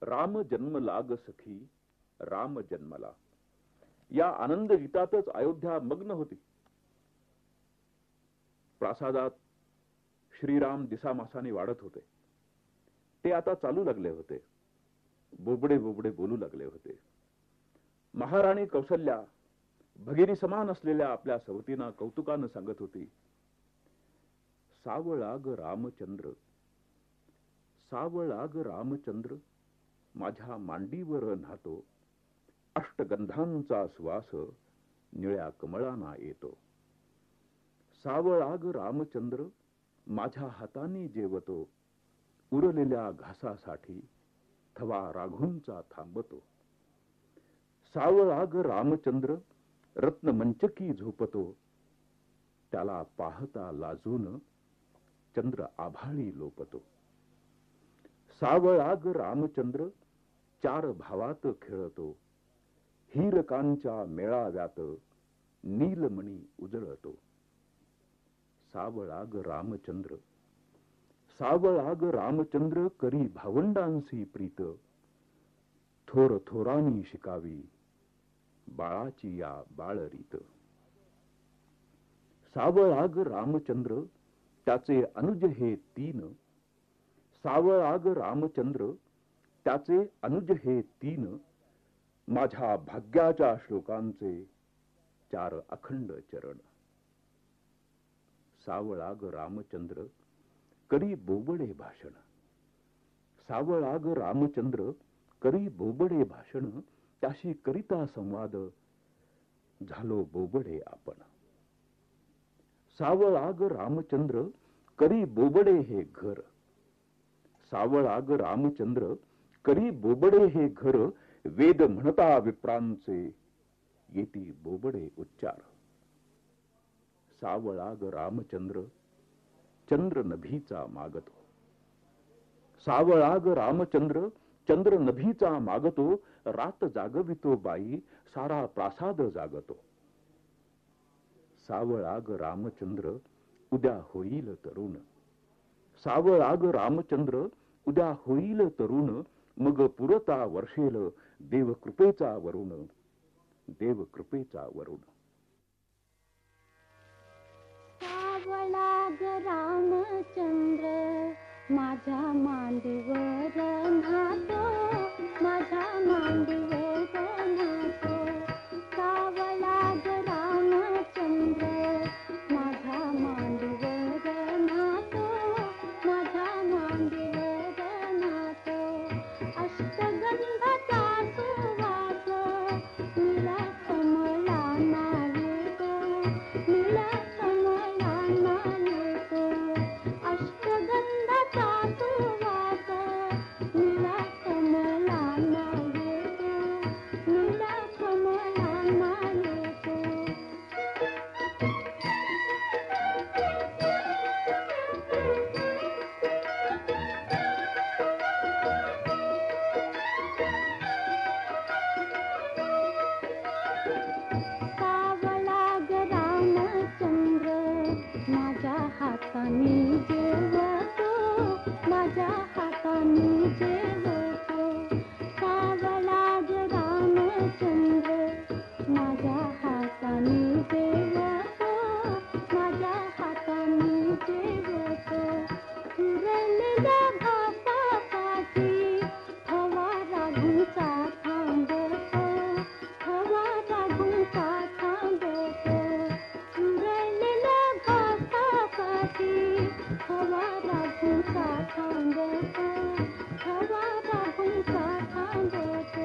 राम जन्म लाग सखी राम जन्मला या आनंद गीतातच अयोध्या मग्न होती. प्रासादात श्रीराम दिसामासाने वाढत होते. ते आता चालू लागले होते. बोबडे बोबडे बोलू लागले होते. महाराणी कौसल्या भगिनी समान असलेल्या आपल्या सवतींना कौतुकानं सांगत होती, सावळाग रामचंद्र, सावळाग रामचंद्र माझ्या मांडीवर न्हातो, अष्टगंधांचा सुवास निळ्या कमळांना येतो. सावळाग रामचंद्र माझ्या हाताने जेवतो, उरलेल्या घासासाठी थवा राघूंचा थांबतो. सावळाग रामचंद्र रत्नमंचकी झोपतो, त्याला पाहता लाजून चंद्र आभाळी लोपतो. सावळाग रामचंद्र चार भावात खेळतो, हीरकांच्या मेळाव्यात नीलमणी उजळतो. सावळाग रामचंद्र, सावळाग रामचंद्र करी भावंडांसी प्रीत, थोर थोरानी शिकावी बाळाची या बाळरीत. सावळाग रामचंद्र त्याचे अनुज हे तीन, सावळाग रामचंद्र त्याचे अनुज हे तीन, माझ्या भाग्याच्या श्लोकांचे चार अखंड चरण. सावळाग रामचंद्र करी बोबडे भाषण, सावळाग रामचंद्र करी बोबडे भाषण, त्याशी करिता संवाद झालो बोबडे आपण. सावळाग रामचंद्र करी बोबडे हे घर, सावळाग रामचंद्र करी बोबडे हे घर, वेद म्हणता विप्रांचे येती बोबडे उच्चार. सावळाग रामचंद्र चंद्र नभीचा मागतो, सावळाग रामचंद्र चंद्र नभीचा मागतो, रात जागवितो बाई सारा प्रासाद जागतो. सावळाग रामचंद्र उद्या होईल तरुण, सावळाग रामचंद्र उद्या होईल तरुण, मग पुरता वर्षेल देवकृपेचा वरुण, देवकृपेचा वरुण. सावळाग रामचंद्र माझ्या मांडीवर न्हातो, माझ्या मांडीवर न्हातो. सावळाग रामचंद्र माझ्या मांडीवर न्हातो, माझ्या मांडीवर न्हातो. अष्टगंधाचा सुवास निळ्या कमळांना येतो, निळ्या कमळांना येतो. अष्टगंधाचा सुवास निळ्या कमळांना येतो, निळ्या कमळांना येतो. सावळाग रामचंद्र माझ्या हाताने जेवतो, माझ्या हाताने जेवतो. सावळाग रामचंद्र माझ्या हाताने जेवतो, माझ्या हाताने जेवतो. उरलेल्या भातासाठी हवा राघूंचा थांबतो, हवा राघूंचा थांबतो. उरलेल्या भातासाठी हवा राघूंचा थांबतो, हवा राघूंचा थांबतो.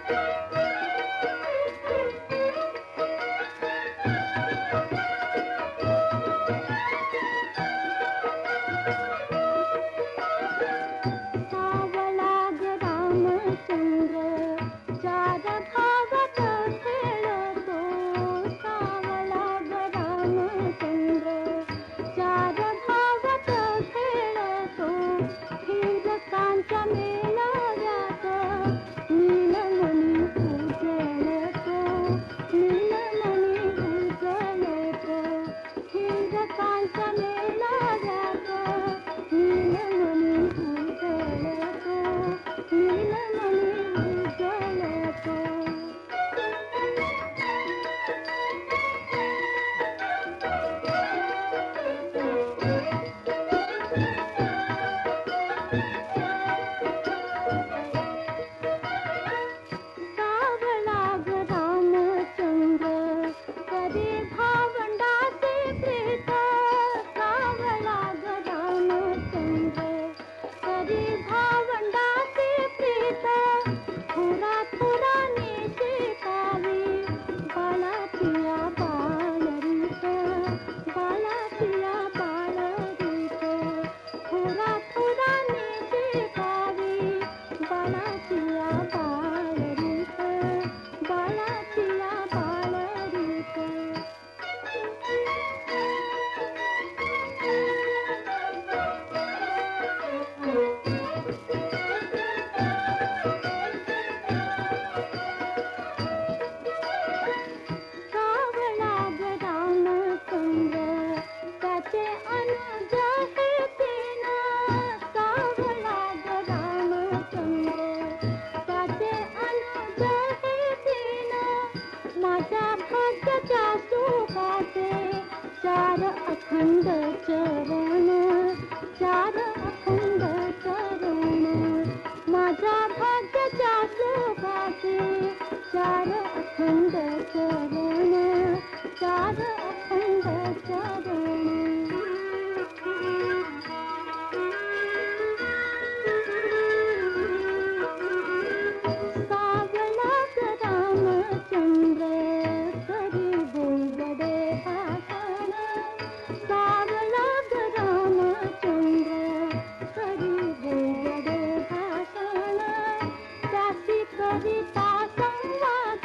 सावळा ग रामचंद्र चार भावात खेळतो. सावळा ग रामचंद्र चार भावात खेळतो. हिरकांच्या मेळाव्यात नीलमणी उजळतो. नीलमणी उजळतो. हिरकांच्या मेळाव्यात नीलमणी उजळतो. नीलमणी उजळतो. सावळा ग रामचंद्र कधी भावंडाचे प्रेत. सावळा ग रामचंद्र कधी भावंडाचे प्रेत. थोरा थोराने शेतावी बाळाचिया बाळरीत. बाळाचिया बाळरीत. थोरा थोराने शेतावी बाळाचिया बाळरीत. बाळाचिया बाळरीत. सावळा ग रामचंद्र त्याचे अनुज हे तीन. सावळा ग रामचंद्र त्याचे अनुज हे तीन. माझ्या भाग्याच्या सुखाचे चार अखंड चरण. चार अखंड चरण. माझ्या भाग्याच्या सुखाचे चार अखंड चरण. चार अखंड चरण. सावळा ग रामचंद्र करी बोलबडे भाषण. सावळा ग रामचंद्र करी बोलबडे भाषण. त्याची कविता संवाद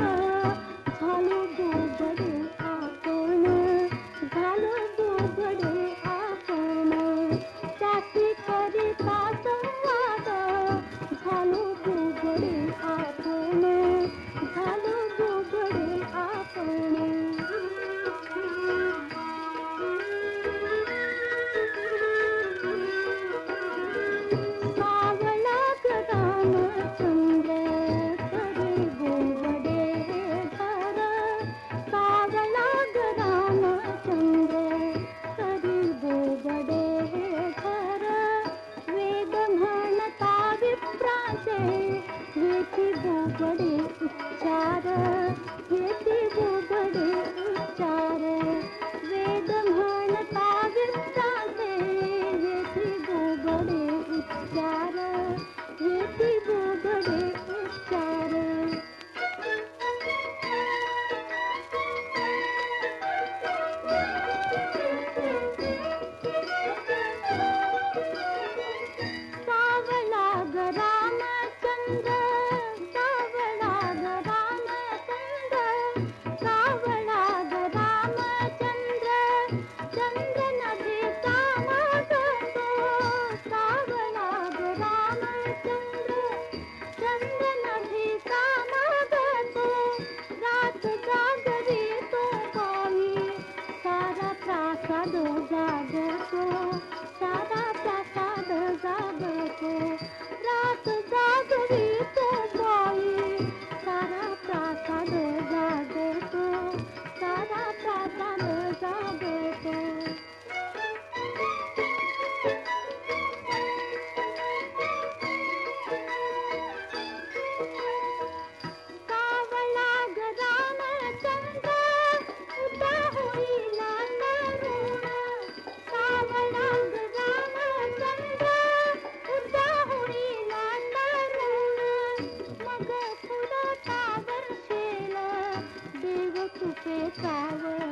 ते सावळ